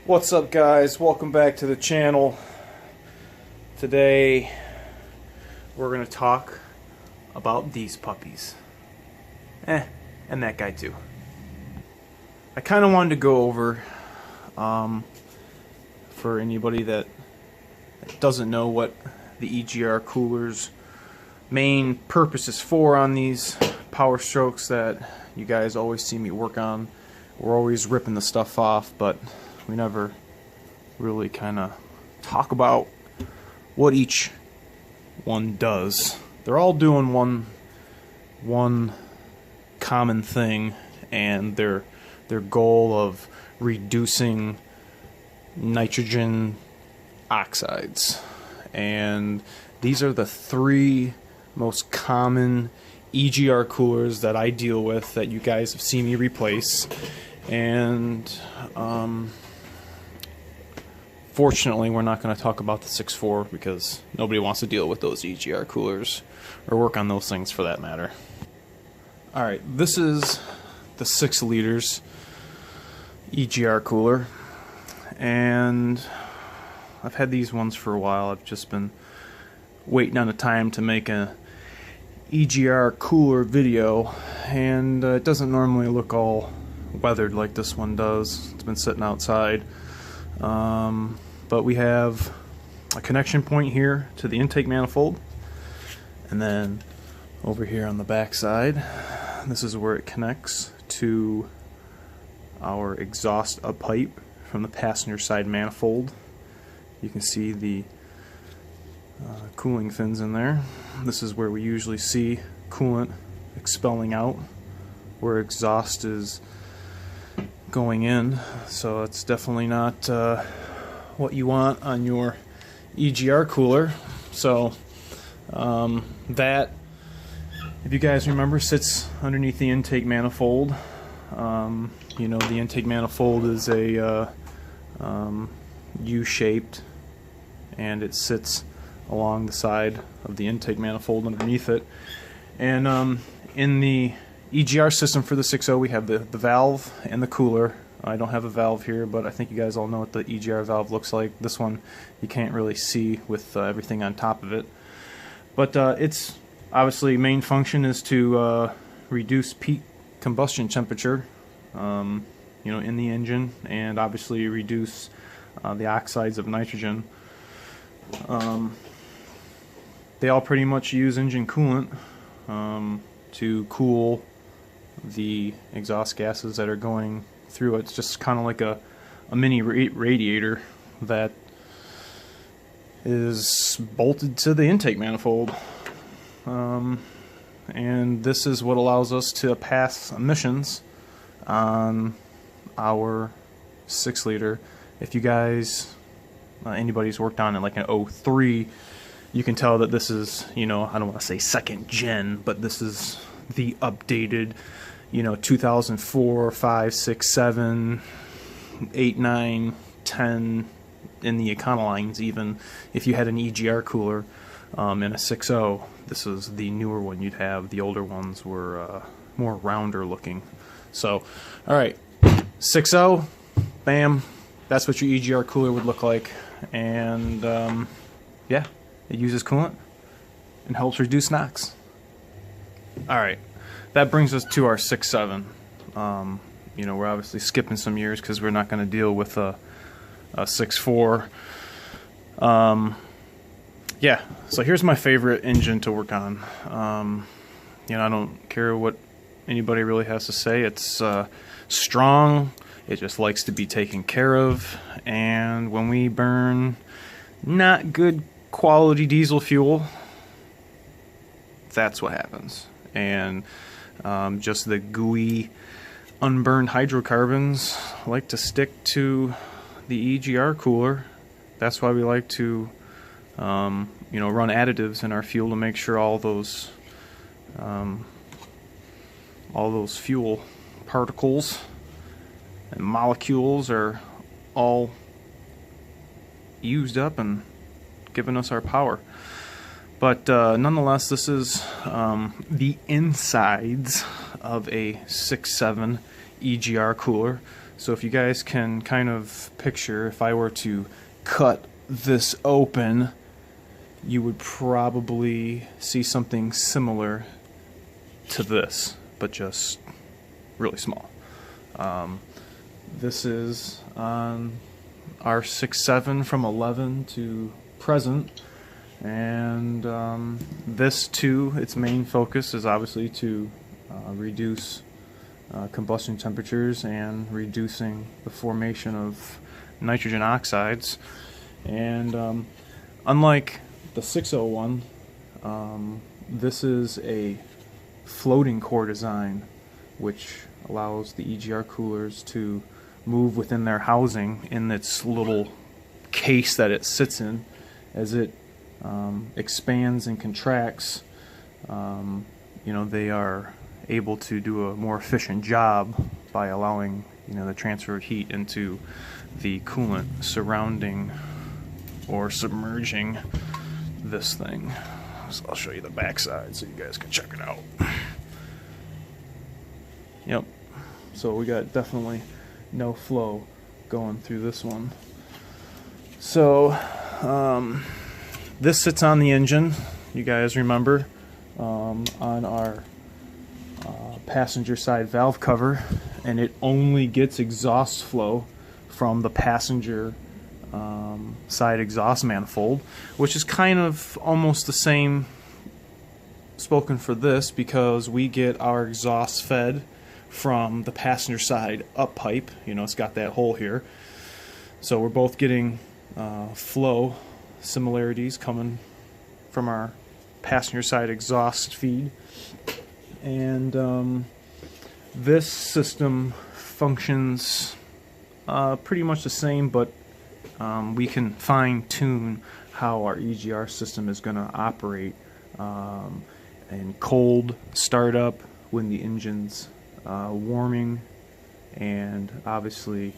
What's up, guys? Welcome back to the channel. Today we're going to talk about these puppies. And that guy too. I kind of wanted to go over, for anybody that doesn't know, what the EGR cooler's main purpose is for on these Powerstrokes that you guys always see me work on. We're always ripping the stuff off, but we never really kind of talk about what each one does. They're all doing one common thing, and their goal of reducing nitrogen oxides. And these are the three most common EGR coolers that I deal with that you guys have seen me replace. And fortunately, we're not going to talk about the 6.4 because nobody wants to deal with those EGR coolers or work on those things for that matter. Alright, this is the 6 liters EGR cooler, and I've had these ones for a while. I've just been waiting on the time to make a EGR cooler video, and it doesn't normally look all weathered like this one does. It's been sitting outside. But we have a connection point here to the intake manifold, and then over here on the back side, this is where it connects to our exhaust up pipe from the passenger side manifold. You can see the cooling fins in there. This is where we usually see coolant expelling out, where exhaust is going in, so it's definitely not what you want on your EGR cooler. So that, if you guys remember, sits underneath the intake manifold. You know, the intake manifold is a U-shaped, and it sits along the side of the intake manifold underneath it. And in the EGR system for the 6.0, we have the valve and the cooler. I don't have a valve here, but I think you guys all know what the EGR valve looks like. This one you can't really see with everything on top of it. But its obviously main function is to reduce peak combustion temperature, you know, in the engine, and obviously reduce the oxides of nitrogen. They all pretty much use engine coolant to cool the exhaust gases that are going through it. It's just kind of like a mini radiator that is bolted to the intake manifold. And this is what allows us to pass emissions on our 6 liter. If you guys, anybody's worked on it like an 03, you can tell that this is, you know, I don't want to say second gen, but this is the updated, you know, 2004, 5, 6, 7, 8, 9, 10, in the Econolines even. If you had an EGR cooler in a 6.0, this is the newer one you'd have. The older ones were more rounder looking. So, alright, 6.0, bam, that's what your EGR cooler would look like. And yeah, it uses coolant and helps reduce NOx. Alright, that brings us to our 6.7. You know, we're obviously skipping some years because we're not going to deal with a 6.4. Yeah, so here's my favorite engine to work on. You know, I don't care what anybody really has to say. It's strong. It just likes to be taken care of. And when we burn not good quality diesel fuel, that's what happens. And just the gooey, unburned hydrocarbons like to stick to the EGR cooler. That's why we like to, you know, run additives in our fuel to make sure all those fuel particles and molecules are all used up and giving us our power. But nonetheless, this is the insides of a 6.7 EGR cooler. So if you guys can kind of picture, if I were to cut this open, you would probably see something similar to this, but just really small. This is on our 6.7 from 11 to present, and this too, its main focus is obviously to reduce combustion temperatures and reducing the formation of nitrogen oxides. And unlike the 601, this is a floating core design, which allows the EGR coolers to move within their housing in its little case that it sits in. As it expands and contracts, you know, they are able to do a more efficient job by allowing, you know, the transfer of heat into the coolant surrounding or submerging this thing. So I'll show you the backside so you guys can check it out. Yep. So we got definitely no flow going through this one. So this sits on the engine, you guys remember, on our passenger side valve cover, and it only gets exhaust flow from the passenger side exhaust manifold, which is kind of almost the same spoken for this, because we get our exhaust fed from the passenger side up pipe. You know, it's got that hole here, so we're both getting flow similarities coming from our passenger side exhaust feed. And this system functions pretty much the same, but we can fine-tune how our EGR system is going to operate in cold startup, when the engine's warming, and obviously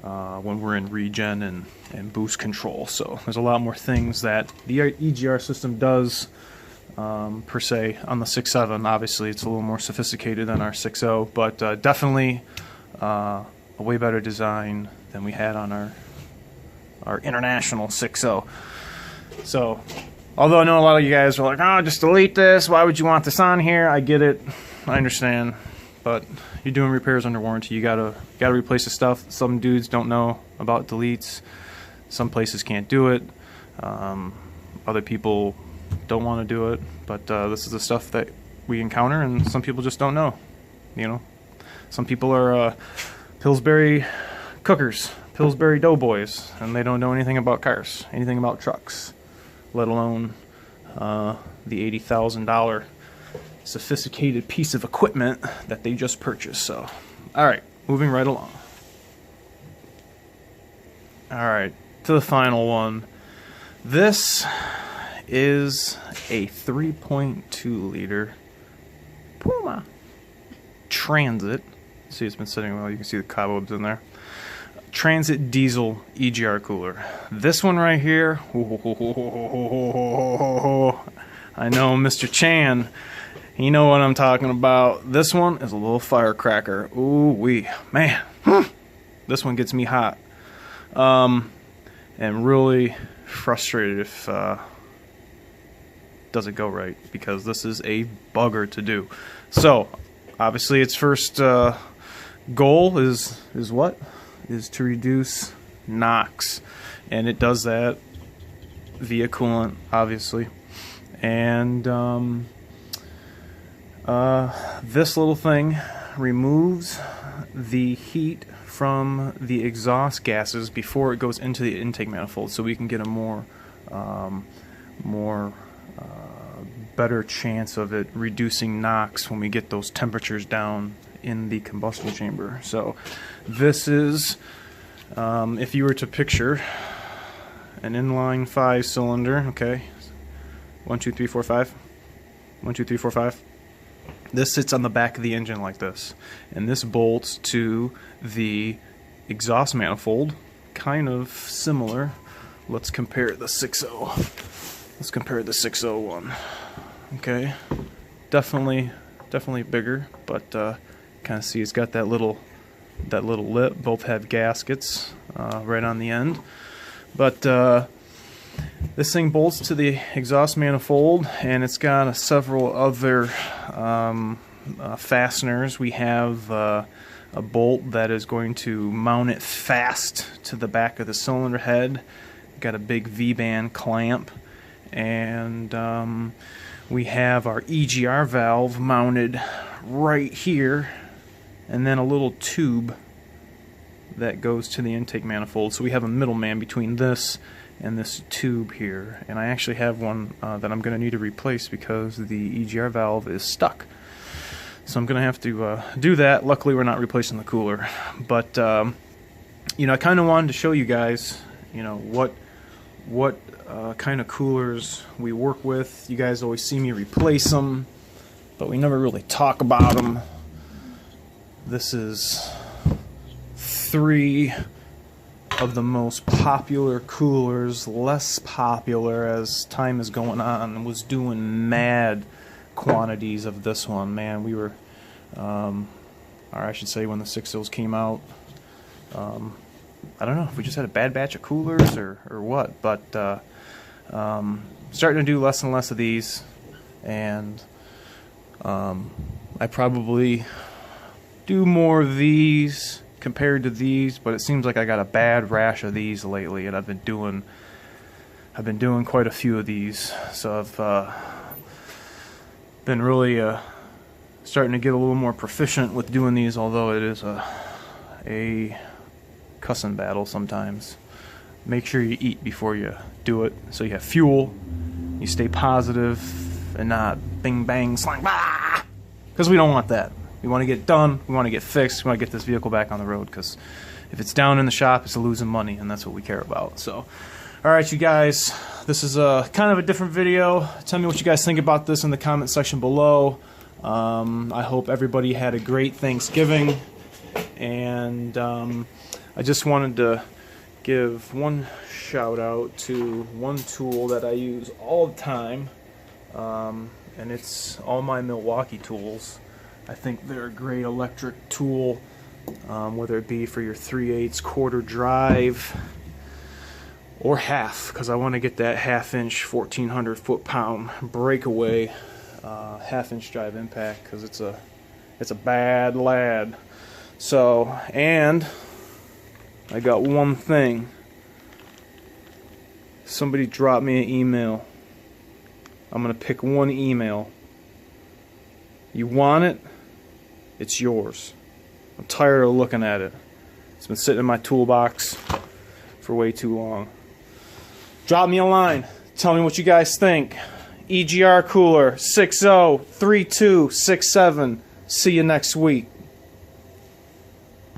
when we're in regen and boost control. So there's a lot more things that the EGR system does per se on the 6.7. Obviously it's a little more sophisticated than our 6.0, but definitely a way better design than we had on our international 6.0. So although I know a lot of you guys are like, oh, just delete this, why would you want this on here? I get it, I understand, but you're doing repairs under warranty. You gotta replace the stuff. Some dudes don't know about deletes. Some places can't do it. Other people don't want to do it. But this is the stuff that we encounter, and some people just don't know. You know, some people are Pillsbury cookers, Pillsbury doughboys, and they don't know anything about cars, anything about trucks, let alone the $80,000 sophisticated piece of equipment that they just purchased. So, alright, moving right along. Alright, to the final one. This is a 3.2 liter Puma Transit. See, it's been sitting well, you can see the cobwebs in there. Transit diesel EGR cooler. This one right here, I know Mr. Chan, you know what I'm talking about. This one is a little firecracker. Ooh wee, man, this one gets me hot, and really frustrated if doesn't go right, because this is a bugger to do. So obviously its first goal is what? Is to reduce NOx, and it does that via coolant, obviously. And this little thing removes the heat from the exhaust gases before it goes into the intake manifold, so we can get a more better chance of it reducing NOx when we get those temperatures down in the combustion chamber. So this is, if you were to picture an inline 5-cylinder, okay, 1, 2, 3, 4, 5, 1, 2, 3, 4, 5. This sits on the back of the engine like this, and this bolts to the exhaust manifold, kind of similar. Let's compare the 6.0. Let's compare the 601. Okay, definitely bigger, but kind of see it's got that little that little lip. Both have gaskets right on the end. But this thing bolts to the exhaust manifold, and it's got several other fasteners. We have a bolt that is going to mount it fast to the back of the cylinder head. Got a big V-band clamp, and we have our EGR valve mounted right here, and then a little tube that goes to the intake manifold. So we have a middleman between this and this tube here, and I actually have one that I'm going to need to replace because the EGR valve is stuck. So I'm going to have to do that. Luckily we're not replacing the cooler, but you know, I kind of wanted to show you guys, you know, what kind of coolers we work with. You guys always see me replace them, but we never really talk about them. This is 3 of the most popular coolers, less popular as time is going on. Was doing mad quantities of this one. Man, we were, or I should say when the 6.0s came out, I don't know if we just had a bad batch of coolers or what, but starting to do less and less of these, and I probably do more of these compared to these, but it seems like I got a bad rash of these lately, and I've been doing quite a few of these, so I've been really starting to get a little more proficient with doing these, although it is a cussing battle sometimes. Make sure you eat before you do it, so you have fuel, you stay positive, and not bing bang slang, because we don't want that. We want to get done, we want to get fixed, we want to get this vehicle back on the road, because if it's down in the shop, it's losing money, and that's what we care about. So, alright you guys, this is kind of a different video. Tell me what you guys think about this in the comment section below. I hope everybody had a great Thanksgiving, and I just wanted to give one shout out to one tool that I use all the time, and it's all my Milwaukee tools. I think they're a great electric tool, whether it be for your 3/8 quarter drive or half, because I want to get that half-inch 1400 foot-pound breakaway half-inch drive impact, because it's a bad lad. So, and I got one thing. Somebody dropped me an email. I'm gonna pick one email. You want it? It's yours. I'm tired of looking at it. It's been sitting in my toolbox for way too long. Drop me a line. Tell me what you guys think. EGR cooler 603267. See you next week.